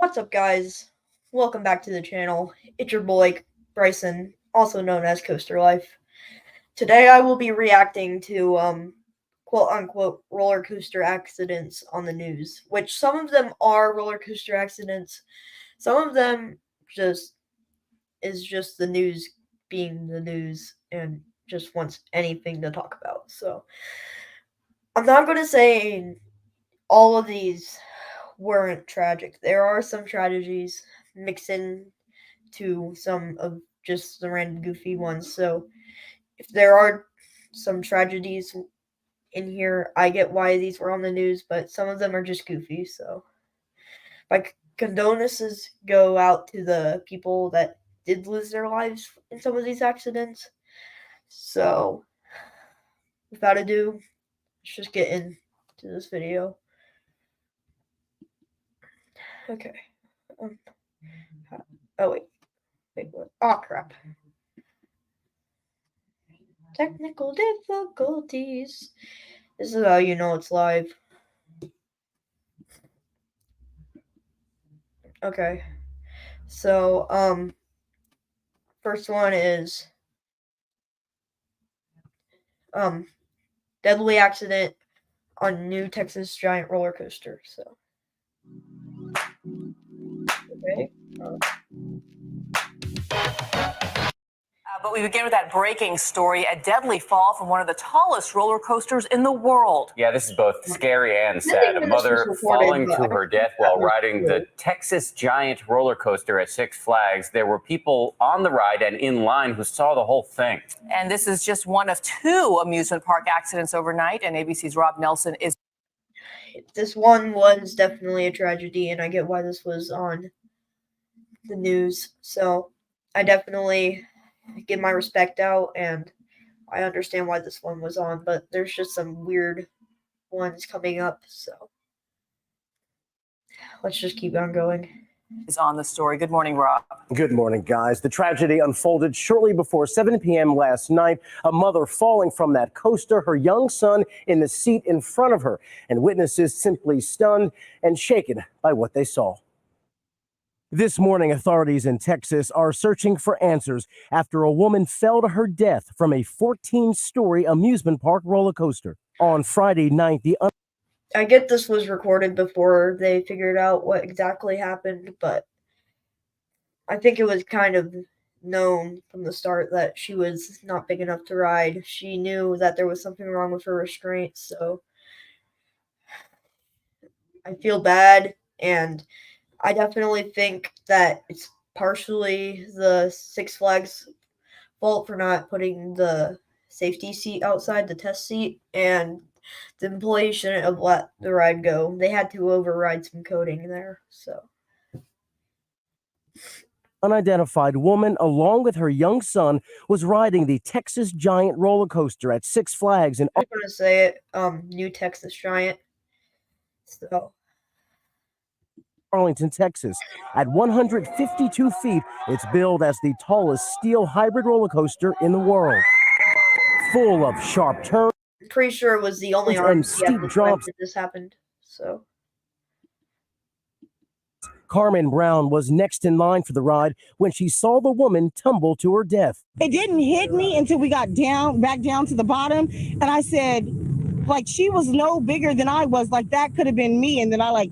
What's up, guys? Welcome back to the channel. It's your boy, Bryson, also known as Coaster Life. Today I will be reacting to, quote-unquote roller coaster accidents on the news, which some of them are roller coaster accidents, some of them just the news being the news and just wants anything to talk about. So, I'm not going to say all of these weren't tragic. There are some tragedies mixed in to some of just the random goofy ones. So if there are some tragedies in here, I get why these were on the news, but some of them are just goofy. So my condolences go out to the people that did lose their lives in some of these accidents. So without ado, let's just get into this video. Okay. Um, oh wait, what? Oh crap. Technical difficulties. This is how you know it's live. Okay. So, first one is deadly accident on new Texas giant roller coaster. So, okay. But we begin with that breaking story, a deadly fall from one of the tallest roller coasters in the world. Yeah, this is both scary and sad. A mother falling to her death while riding the Texas giant roller coaster at Six Flags. There were people on the ride and in line who saw the whole thing. And this is just one of two amusement park accidents overnight, and ABC's Rob Nelson is. This one was definitely a tragedy, and I get why this was on the news. So, I definitely give my respect out, and I understand why this one was on, but there's just some weird ones coming up, so let's just keep on going. Is on the story. Good morning, Rob. Good morning, guys. The tragedy unfolded shortly before 7 p.m. last night. A mother falling from that coaster, her young son in the seat in front of her, and witnesses simply stunned and shaken by what they saw. This morning, authorities in Texas are searching for answers after a woman fell to her death from a 14-story amusement park roller coaster. On Friday night, I get this was recorded before they figured out what exactly happened, but I think it was kind of known from the start that she was not big enough to ride. She knew that there was something wrong with her restraints, so I feel bad, and I definitely think that it's partially the Six Flags fault for not putting the safety seat outside the test seat, and the employee shouldn't have let the ride go. They had to override some coding there, so. unidentified woman, along with her young son, was riding the Texas giant roller coaster at Six Flags in I'm gonna say it, new Texas Giant. So Arlington, Texas. At 152 feet, it's billed as the tallest steel hybrid roller coaster in the world. Full of sharp turns. I'm pretty sure it was the only and steep drops. that this happened. So Carmen Brown was next in line for the ride when she saw the woman tumble to her death. It didn't hit me until we got back down to the bottom. And I said, like, she was no bigger than I was. Like, that could have been me. And then I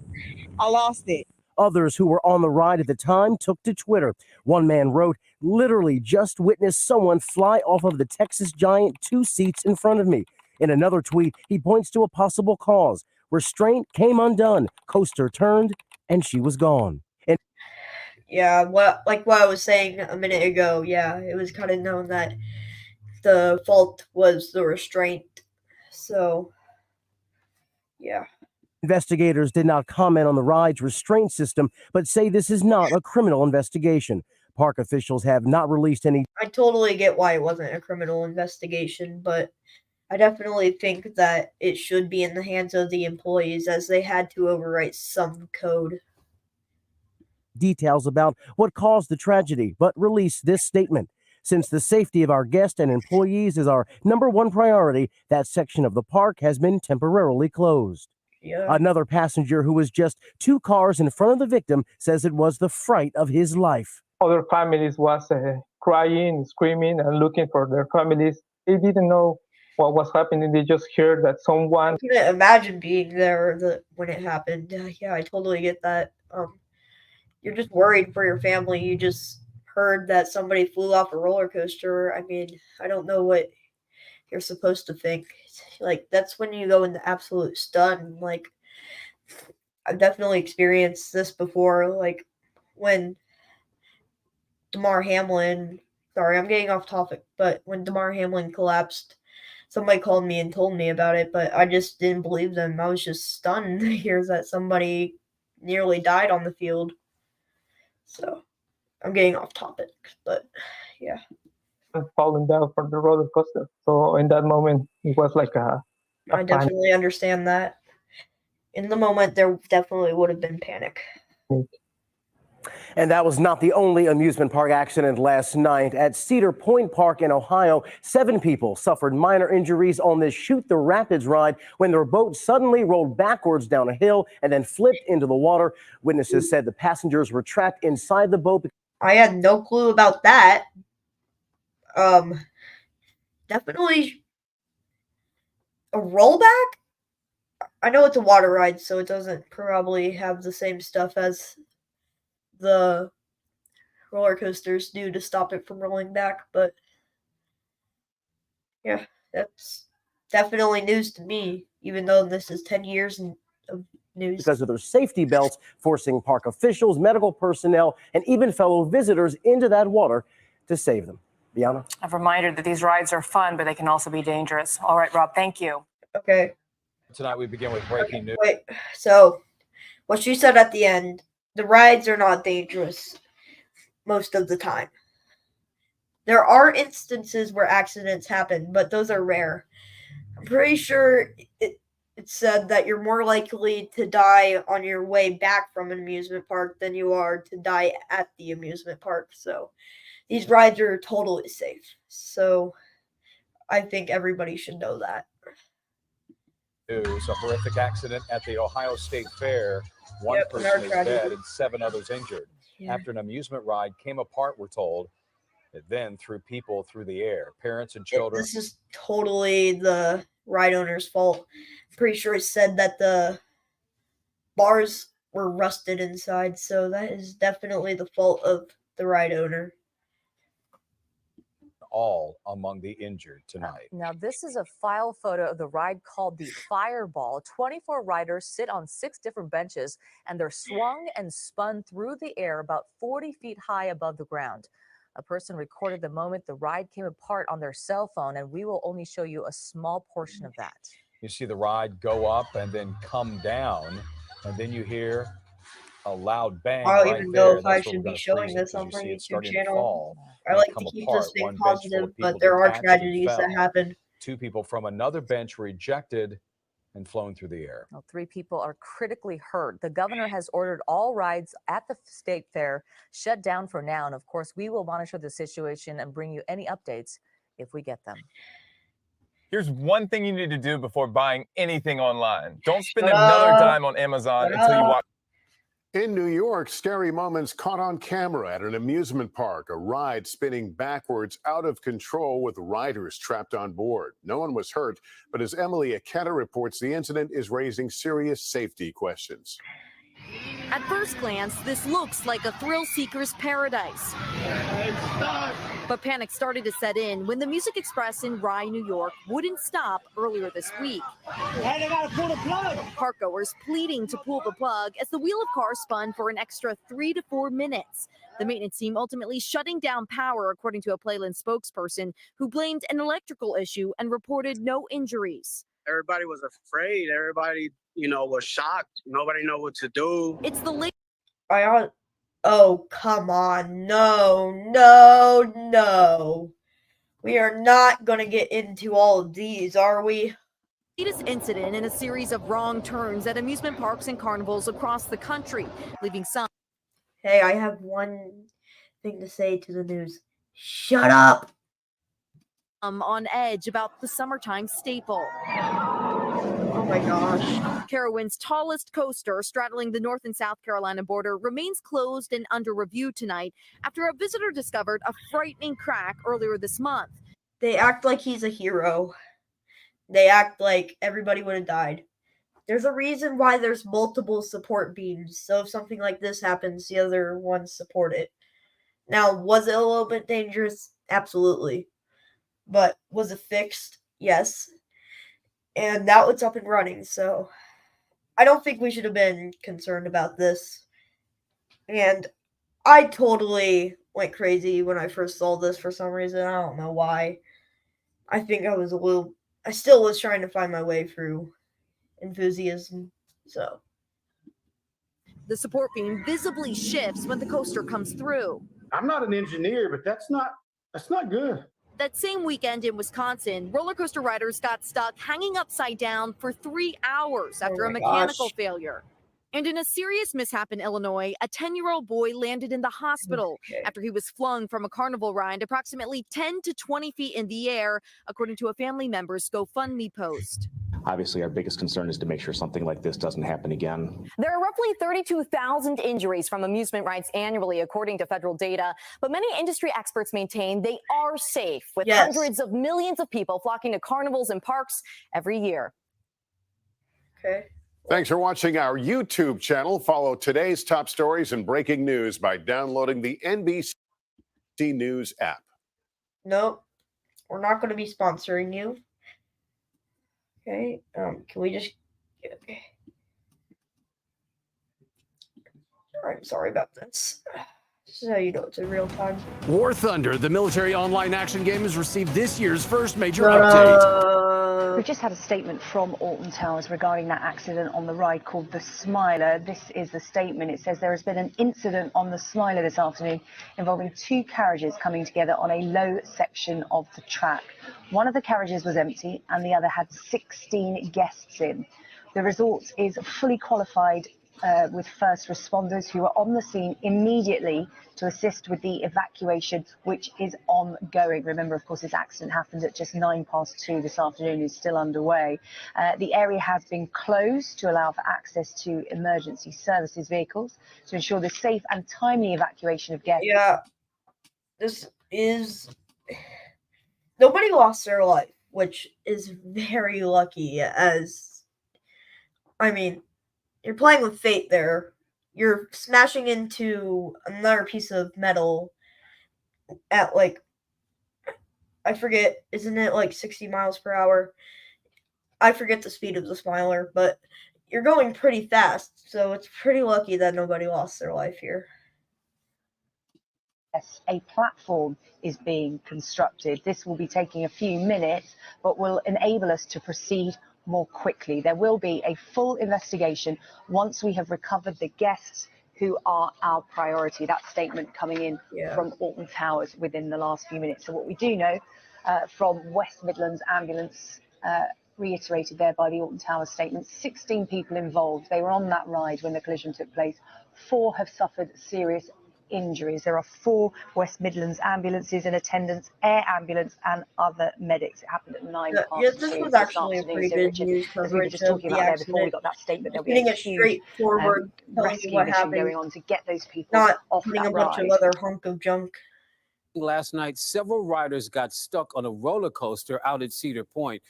lost it. Others who were on the ride at the time took to Twitter. One man wrote, "Literally just witnessed someone fly off of the Texas giant 2 seats in front of me." In another tweet, he points to a possible cause. Restraint came undone, coaster turned, and she was gone. And yeah, what I was saying a minute ago, yeah, it was kind of known that the fault was the restraint. So yeah. Investigators did not comment on the ride's restraint system, but say this is not a criminal investigation. Park officials have not released any. I totally get why it wasn't a criminal investigation, but I definitely think that it should be in the hands of the employees, as they had to overwrite some code. Details about what caused the tragedy, but released this statement. Since the safety of our guests and employees is our #1 priority, that section of the park has been temporarily closed. Yeah. Another passenger who was just 2 cars in front of the victim says it was the fright of his life. Other families was crying, screaming, and looking for their families. They didn't know what was happening. They just heard that someone. I couldn't imagine being there when it happened. Yeah, I totally get that. You're just worried for your family. You just heard that somebody flew off a roller coaster. I mean, I don't know what you're supposed to think. Like, that's when you go into absolute stun. Like, I've definitely experienced this before. Like, when Damar Hamlin, sorry, I'm getting off topic, but when Damar Hamlin collapsed, somebody called me and told me about it, but I just didn't believe them. I was just stunned to hear that somebody nearly died on the field. So, I'm getting off topic, but yeah. Falling down from the roller coaster. So in that moment, it was like a I definitely panic. understand that. In the moment, there definitely would have been panic. And that was not the only amusement park accident last night. At Cedar Point Park in Ohio, 7 people suffered minor injuries on this Shoot the Rapids ride when their boat suddenly rolled backwards down a hill and then flipped into the water. Witnesses said the passengers were trapped inside the boat. I had no clue about that. Definitely a rollback? I know it's a water ride, so it doesn't probably have the same stuff as the roller coasters do to stop it from rolling back, but yeah, that's definitely news to me, even though this is 10 years of news. Because of their safety belts, forcing park officials, medical personnel, and even fellow visitors into that water to save them. Bianna? A reminder that these rides are fun, but they can also be dangerous. All right, Rob, thank you. Okay. Tonight we begin with breaking news. Wait, so what she said at the end, the rides are not dangerous most of the time. There are instances where accidents happen, but those are rare. I'm pretty sure it said that you're more likely to die on your way back from an amusement park than you are to die at the amusement park. So these rides are totally safe. So I think everybody should know that. News, a horrific accident at the Ohio State Fair. One person is dead and 7 others injured. Yeah. After an amusement ride came apart, we're told. It then threw people through the air. Parents and children. This is totally the ride owner's fault. I'm pretty sure it said that the bars were rusted inside, so that is definitely the fault of the ride owner. All among the injured tonight. Now, this is a file photo of the ride called the Fireball. 24 riders sit on 6 different benches, and they're swung and spun through the air about 40 feet high above the ground. A person recorded the moment the ride came apart on their cell phone, and we will only show you a small portion of that. You see the ride go up and then come down, and then you hear a loud bang I don't right even there. know if I should be showing this on my YouTube channel. I like to keep this thing positive, but there are tragedies that happen. 2 people from another bench were ejected and flown through the air. Well, 3 people are critically hurt. The governor has ordered all rides at the state fair shut down for now. And of course, we will monitor the situation and bring you any updates if we get them. Here's one thing you need to do before buying anything online. Don't spend another dime on Amazon until you watch. In New York, scary moments caught on camera at an amusement park. A ride spinning backwards out of control with riders trapped on board. No one was hurt, but as Emily Aketa reports, the incident is raising serious safety questions. At first glance, this looks like a thrill seeker's paradise. But panic started to set in when the Music Express in Rye, New York wouldn't stop earlier this week. Hey, they gotta pull the plug. Parkgoers pleading to pull the plug as the wheel of cars spun for an extra 3 to 4 minutes. The maintenance team ultimately shutting down power, according to a Playland spokesperson who blamed an electrical issue and reported no injuries. Everybody was afraid. Everybody, was shocked. Nobody knew what to do. It's the late. Oh, come on. No. We are not going to get into all of these, are we? Latest incident in a series of wrong turns at amusement parks and carnivals across the country, leaving some. Hey, I have one thing to say to the news. Shut up. On edge about the summertime staple. Oh my gosh. Carowind's tallest coaster, straddling the North and South Carolina border, remains closed and under review tonight after a visitor discovered a frightening crack earlier this month. They act like he's a hero. They act like everybody would have died. There's a reason why there's multiple support beams, so if something like this happens, the other ones support it. Now, was it a little bit dangerous? Absolutely. But was it fixed? Yes. And now it's up and running, so I don't think we should have been concerned about this. And I totally went crazy when I first saw this for some reason. I don't know why. I think I still was trying to find my way through Enthusiasm, so. The support beam visibly shifts when the coaster comes through. I'm not an engineer, but that's not good. That same weekend in Wisconsin, roller coaster riders got stuck hanging upside down for 3 hours after a mechanical failure. And in a serious mishap in Illinois, a 10-year-old boy landed in the hospital after he was flung from a carnival ride approximately 10 to 20 feet in the air, according to a family member's GoFundMe post. Obviously, our biggest concern is to make sure something like this doesn't happen again. There are roughly 32,000 injuries from amusement rides annually, according to federal data. But many industry experts maintain they are safe, with hundreds of millions of people flocking to carnivals and parks every year. Okay. Thanks for watching our YouTube channel. Follow today's top stories and breaking news by downloading the NBC News app. Nope. We're not going to be sponsoring you. Okay. Can we just... Okay. I'm sorry about this. This is how you know it's in real time. War Thunder, the military online action game, has received this year's first major update. We've just had a statement from Alton Towers regarding that accident on the ride called the Smiler. This is the statement. It says there has been an incident on the Smiler this afternoon involving 2 carriages coming together on a low section of the track. One of the carriages was empty and the other had 16 guests in. The resort is fully qualified with first responders who are on the scene immediately to assist with the evacuation, which is ongoing. Remember, of course, this accident happened at just 2:09 this afternoon. Is still underway. The area has been closed to allow for access to emergency services vehicles to ensure the safe and timely evacuation of guests. Yeah, this is... Nobody lost their life, which is very lucky, as... I mean... You're playing with fate there. You're smashing into another piece of metal at, like, I forget, isn't it like 60 miles per hour? I forget the speed of the Smiler, but you're going pretty fast, so it's pretty lucky that nobody lost their life here. Yes, a platform is being constructed. This will be taking a few minutes, but will enable us to proceed more quickly. There will be a full investigation once we have recovered the guests who are our priority. That statement coming in from Alton Towers within the last few minutes. So what we do know from West Midlands Ambulance, reiterated there by the Alton Towers statement, 16 people involved. They were on that ride when the collision took place. 4 have suffered serious injuries. There are 4 West Midlands ambulances in attendance, air ambulance and other medics. It happened at 2:09. This was actually a pretty good news as we were just talking about there before we got that statement. There'll be getting a it huge straightforward, rescue what mission happened, going on to get those people not off putting that a bunch ride. of other hunk of junk. Last night, several riders got stuck on a roller coaster out at Cedar Point.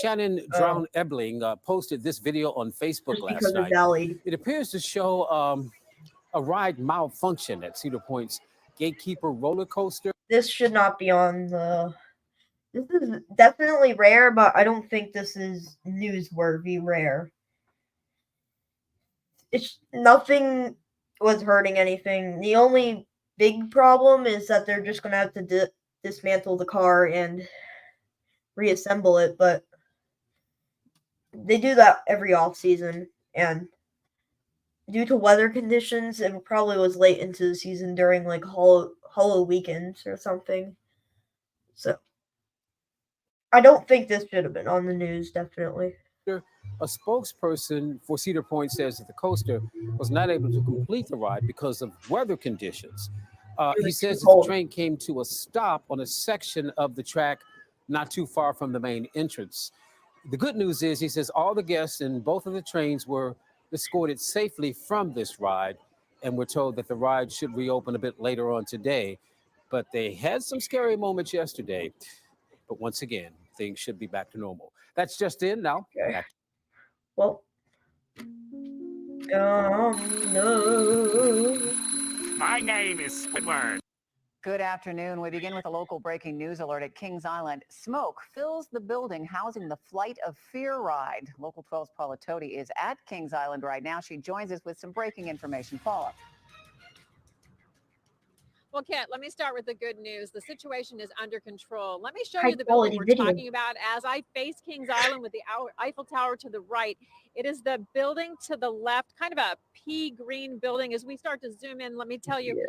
Shannon Drown Ebling posted this video on Facebook last night. It appears to show a ride malfunction at Cedar Point's Gatekeeper roller coaster. This should not be on the... This is definitely rare, but I don't think this is newsworthy rare. Nothing was hurting anything. The only big problem is that they're just going to have to dismantle the car and reassemble it, but they do that every off-season, and due to weather conditions, it probably was late into the season during, like, Hollow weekends or something. So, I don't think this should have been on the news, definitely. A spokesperson for Cedar Point says that the coaster was not able to complete the ride because of weather conditions. He says that the train came to a stop on a section of the track not too far from the main entrance. The good news is, he says, all the guests in both of the trains were escorted safely from this ride, and we're told that the ride should reopen a bit later on today. But they had some scary moments yesterday. But once again, things should be back to normal. That's just in now. Okay. Back. Well, no. My name is Squidward. Good afternoon. We begin with a local breaking news alert at Kings Island. Smoke fills the building housing the Flight of Fear ride. Local 12's Paula Toti is at Kings Island right now. She joins us with some breaking information. Paula. Well, Kent, let me start with the good news. The situation is under control. Let me show High you the building we're video. talking about. As I face Kings Island with the Eiffel Tower to the right, it is the building to the left, kind of a pea green building. As we start to zoom in, let me tell you,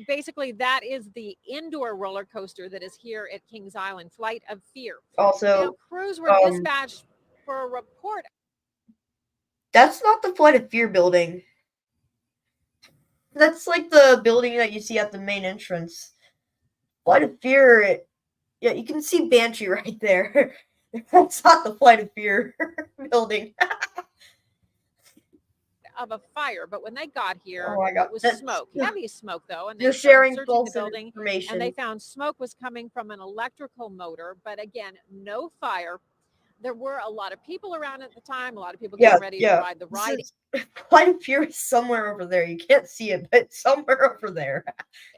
basically that is the indoor roller coaster that is here at Kings Island, Flight of Fear. Also, crews were dispatched for a report. That's not the Flight of Fear building. That's like the building that you see at the main entrance. Flight of Fear, yeah, you can see Banshee right there. That's not the Flight of Fear building. Of a fire, but when they got here, Oh my God. it was smoke, heavy smoke though, and they You're started sharing searching false the building, information. and they found smoke was coming from an electrical motor, but again, no fire. There were a lot of people around at the time, a lot of people getting ready to ride the ride. Flight of Fear is somewhere over there. You can't see it, but it's somewhere over there.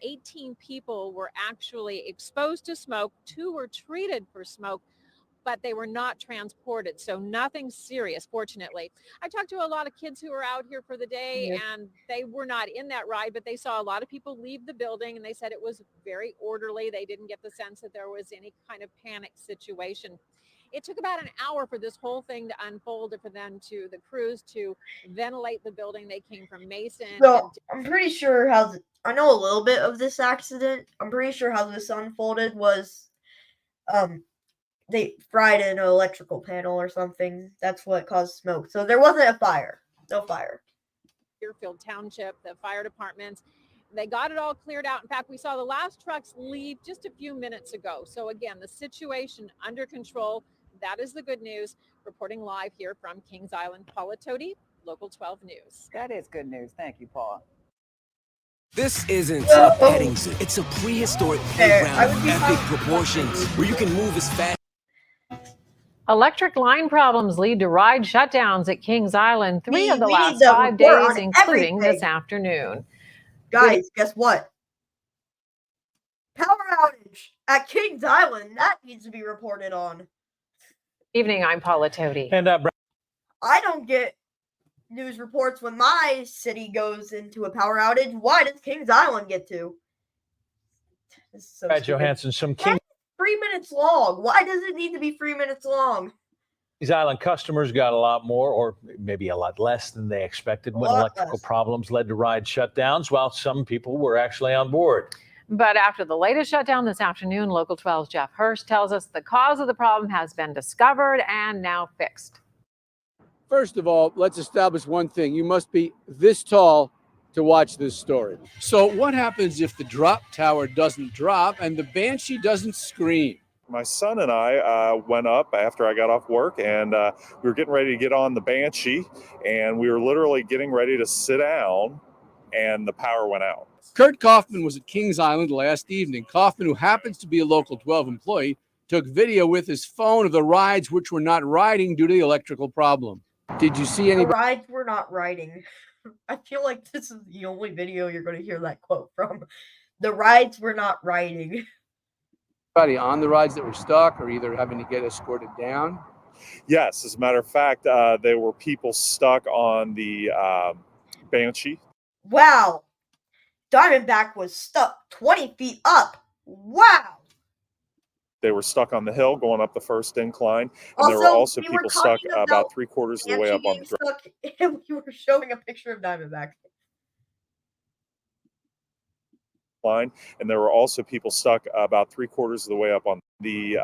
18 people were actually exposed to smoke. 2 were treated for smoke, but they were not transported. So nothing serious, fortunately. I talked to a lot of kids who were out here for the day, and they were not in that ride, but they saw a lot of people leave the building, and they said it was very orderly. They didn't get the sense that there was any kind of panic situation. It took about an hour for this whole thing to unfold, for them to, the crews to ventilate the building. They came from Mason. So I'm pretty sure I know a little bit of this accident. I'm pretty sure how this unfolded was, they fried an electrical panel or something. That's what caused smoke. So there wasn't a fire. No fire. Deerfield Township, the fire departments, they got it all cleared out. In fact, we saw the last trucks leave just a few minutes ago. So again, the situation under control. That is the good news. Reporting live here from Kings Island, Paula Toti, Local 12 News. That is good news. Thank you, Paula. This isn't a petting zoo. It's a prehistoric playground of epic proportions where you can move as fast. Electric line problems lead to ride shutdowns at Kings Island 3 of the last 5 days, including this afternoon. Guys, guess what? Power outage at Kings Island. That needs to be reported on. Evening, I'm Paula Toti. And I don't get news reports when my city goes into a power outage. Why does Kings Island get to? This is so Brad Johansson, some Kings 3 minutes long. Why does it need to be 3 minutes long? Island customers got a lot more, or maybe a lot less than they expected when electrical problems led to ride shutdowns, while some people were actually on board. But after the latest shutdown this afternoon, Local 12's Jeff Hurst tells us the cause of the problem has been discovered and now fixed. First of all, let's establish one thing. You must be this tall to watch this story. So what happens if the drop tower doesn't drop and the Banshee doesn't scream? My son and I went up after I got off work, and we were getting ready to get on the Banshee, and we were literally getting ready to sit down, and the power went out. Kurt Kaufman was at Kings Island last evening. Kaufman, who happens to be a Local 12 employee, took video with his phone of the rides which were not riding due to the electrical problem. Did you see any? The rides were not riding. I feel like this is the only video you're going to hear that quote from. The rides were not riding. Anybody on the rides that were stuck or either having to get escorted down? Yes, as a matter of fact, there were people stuck on the Banshee. Wow. Diamondback was stuck 20 feet up. Wow. They were stuck on the hill going up the first incline, and there were also people stuck about 3/4 of the way up on the stuck, and we were showing a picture of Diamondback. Line, and there were also people stuck about 3/4 of the way up on the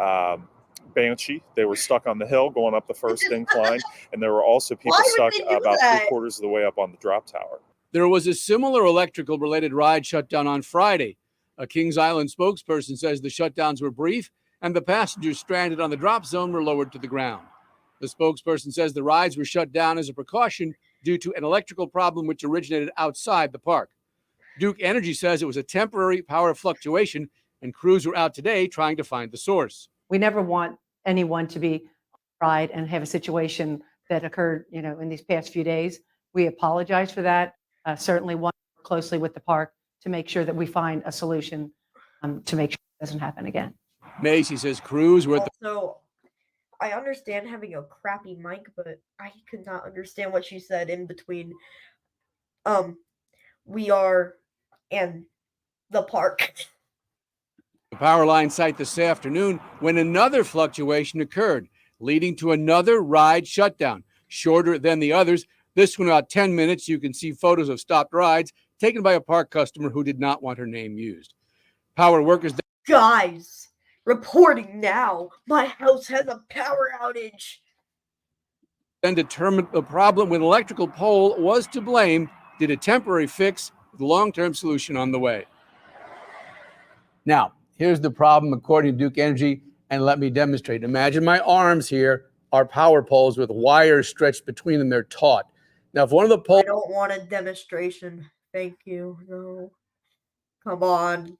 Banshee. They were stuck on the hill going up the first incline, and there were also people stuck about 3/4 of the way up on the drop tower. There was a similar electrical-related ride shutdown on Friday. A Kings Island spokesperson says the shutdowns were brief and the passengers stranded on the drop zone were lowered to the ground. The spokesperson says the rides were shut down as a precaution due to an electrical problem which originated outside the park. Duke Energy says it was a temporary power fluctuation, and crews were out today trying to find the source. We never want anyone to be tried and have a situation that occurred, in these past few days. We apologize for that. Certainly want to work closely with the park to make sure that we find a solution to make sure it doesn't happen again. Macy says crews were Also, I understand having a crappy mic, but I could not understand what she said in between we are and the park. the power line site this afternoon when another fluctuation occurred, leading to another ride shutdown, shorter than the others. This one about 10 minutes. You can see photos of stopped rides taken by a park customer who did not want her name used. Power workers. Guys, reporting now. My house has a power outage. Then determined the problem with electrical pole was to blame, did a temporary fix with a long-term solution on the way. Now, here's the problem according to Duke Energy, and let me demonstrate. Imagine my arms here are power poles with wires stretched between them. They're taut. Now, if one of the poles... I don't want a demonstration. Thank you. No. Come on.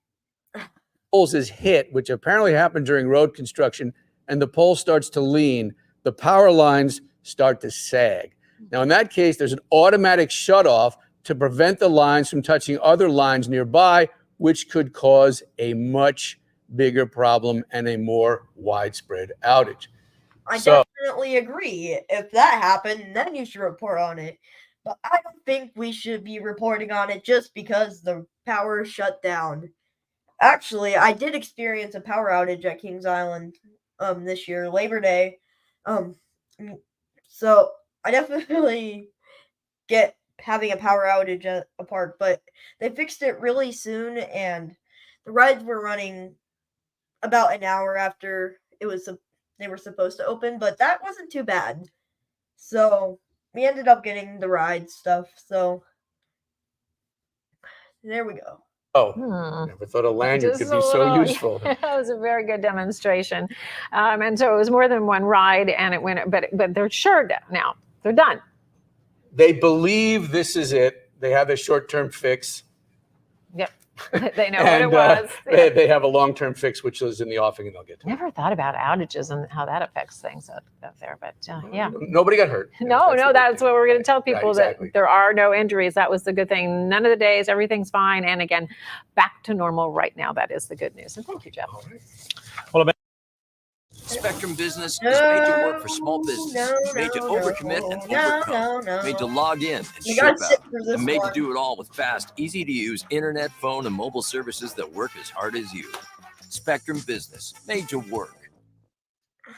Poles is hit, which apparently happened during road construction, and the pole starts to lean, the power lines start to sag. Now, in that case, there's an automatic shutoff to prevent the lines from touching other lines nearby, which could cause a much bigger problem and a more widespread outage. I definitely agree. If that happened, then you should report on it. But I don't think we should be reporting on it just because the power shut down. Actually, I did experience a power outage at Kings Island this year, Labor Day. So I definitely get having a power outage at a park, but they fixed it really soon, and the rides were running about an hour after they were supposed to open, but that wasn't too bad. So we ended up getting the ride stuff. So there we go. Never thought a lanyard could be so useful. It was a very good demonstration. And so it was more than one ride, and it went, but they're sure now. They're done. They believe this is it. They have a short-term fix. Yep. They know what it was. They have a long-term fix, which is in the offing, and they'll get to it. Never thought about outages and how that affects things out there, but yeah. Nobody got hurt. That's what we're going to tell people, exactly. that there are no injuries. That was the good thing. None of the days, everything's fine. And again, back to normal right now. That is the good news. And thank you, Jeff. Well, Spectrum Business is made to work for small business, made to overcommit and overcome, made to log in and ship out, and made to do it all with fast, easy-to-use internet, phone, and mobile services that work as hard as you. Spectrum Business, made to work.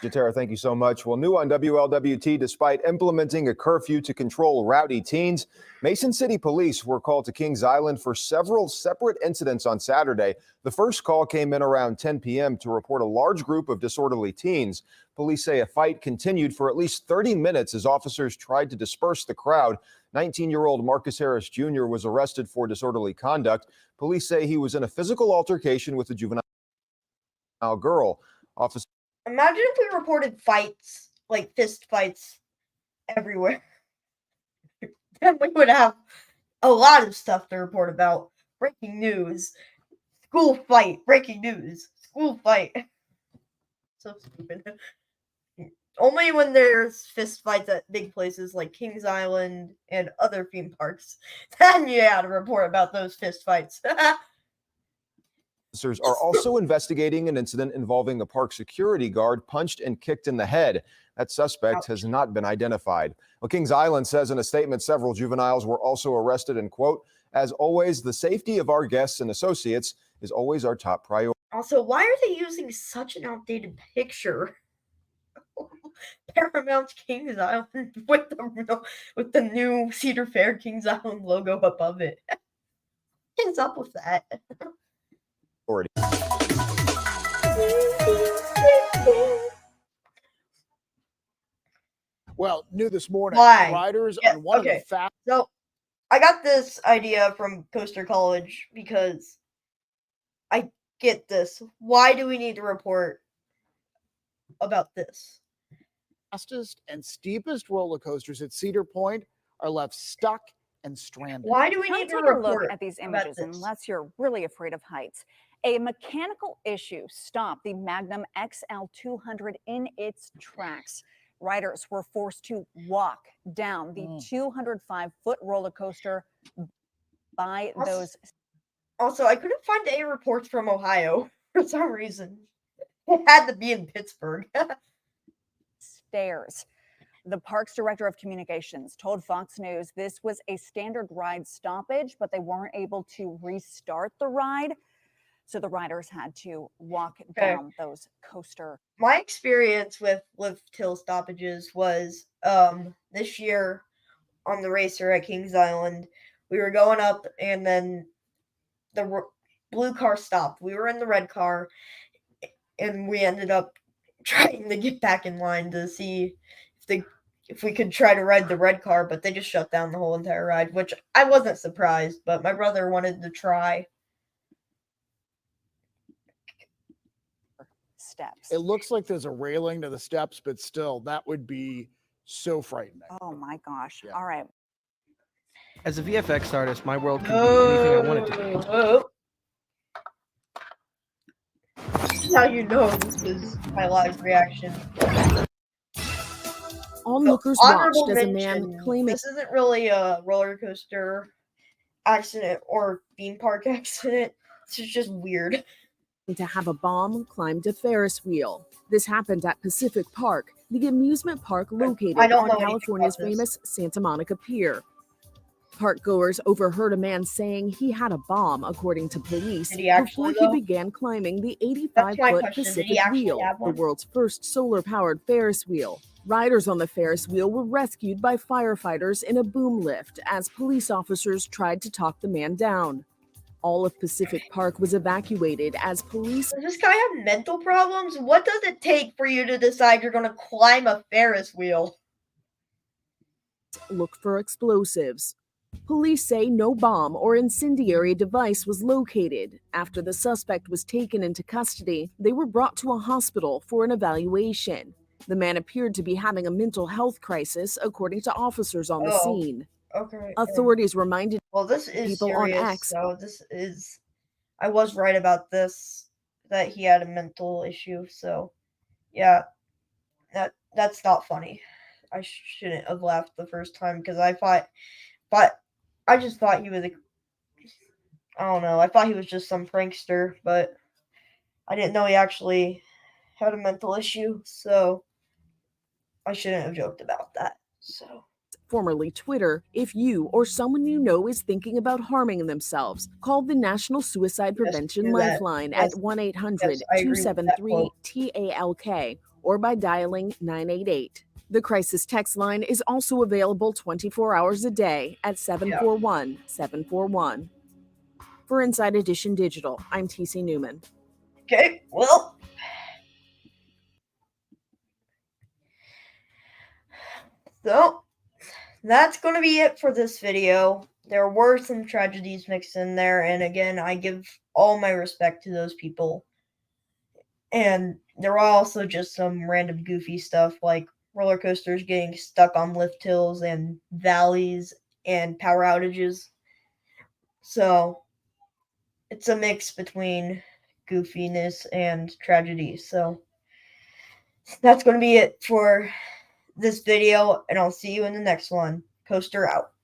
Jatera, thank you so much. Well, new on WLWT, despite implementing a curfew to control rowdy teens, Mason City Police were called to Kings Island for several separate incidents on Saturday. The first call came in around 10 p.m. to report a large group of disorderly teens. Police say a fight continued for at least 30 minutes as officers tried to disperse the crowd. 19-year-old Marcus Harris Jr. was arrested for disorderly conduct. Police say he was in a physical altercation with a juvenile girl. Imagine if we reported fights, like fist fights, everywhere. Then we would have a lot of stuff to report about. Breaking news. School fight. Breaking news. School fight. So stupid. Only when there's fist fights at big places like Kings Island and other theme parks. Then you had to report about those fist fights. Officers are also investigating an incident involving a park security guard punched and kicked in the head. That suspect has not been identified. Well, Kings Island says in a statement several juveniles were also arrested and, quote, as always, the safety of our guests and associates is always our top priority. Also, why are they using such an outdated picture? Paramount Kings Island with the new Cedar Fair Kings Island logo above it. What's up with that? Well, new this morning. Why? Riders on one of the fast. So, I got this idea from Coaster College because I get this. Why do we need to report about this? fastest and steepest roller coasters at Cedar Point are left stuck and stranded. Why do we Come need to take a look report at these about images, this? unless you're really afraid of heights. A mechanical issue stopped the Magnum XL200 in its tracks. Riders were forced to walk down the 205-foot roller coaster by those. Also, I couldn't find any reports from Ohio for some reason. It had to be in Pittsburgh. Stairs. The park's director of communications told Fox News this was a standard ride stoppage, but they weren't able to restart the ride. So the riders had to walk down those coaster. My experience with lift hill stoppages was this year on the racer at Kings Island. We were going up, and then the blue car stopped. We were in the red car, and we ended up trying to get back in line to see if we could try to ride the red car, but they just shut down the whole entire ride, which I wasn't surprised, but my brother wanted to try. Steps. It looks like there's a railing to the steps, but still, that would be so frightening. Oh my gosh. All right. As a VFX artist, my world can be anything I want it to be. Now you know this is my live reaction. Onlookers watched as a man claiming this isn't really a roller coaster accident or theme park accident. This is just weird. To have a bomb climbed a Ferris wheel. This happened at Pacific Park, the amusement park located on California's famous Santa Monica Pier. Park-goers overheard a man saying he had a bomb, according to police, before he began climbing the 85-foot Pacific Wheel, the world's first solar-powered Ferris wheel. Riders on the Ferris wheel were rescued by firefighters in a boom lift as police officers tried to talk the man down. All of Pacific Park was evacuated as police. Does this guy have mental problems? What does it take for you to decide you're going to climb a Ferris wheel? Look for explosives. Police say no bomb or incendiary device was located. After the suspect was taken into custody, they were brought to a hospital for an evaluation. The man appeared to be having a mental health crisis, according to officers on the scene. Okay. Authorities reminded this is people serious, on X. So this is, I was right about this, that he had a mental issue. So, yeah, that's not funny. I shouldn't have laughed the first time because I just thought he was I don't know. I thought he was just some prankster, but I didn't know he actually had a mental issue. So I shouldn't have joked about that. So. Formerly Twitter, if you or someone you know is thinking about harming themselves, call the National Suicide Prevention Lifeline at 1-800-273-TALK or by dialing 988. The crisis text line is also available 24 hours a day at 741-741. For Inside Edition Digital, I'm TC Newman. Okay, well. So, that's going to be it for this video. There were some tragedies mixed in there, and again, I give all my respect to those people. And there were also just some random goofy stuff like roller coasters getting stuck on lift hills and valleys and power outages. So, it's a mix between goofiness and tragedy. So, that's going to be it for this video, and I'll see you in the next one. Coaster out.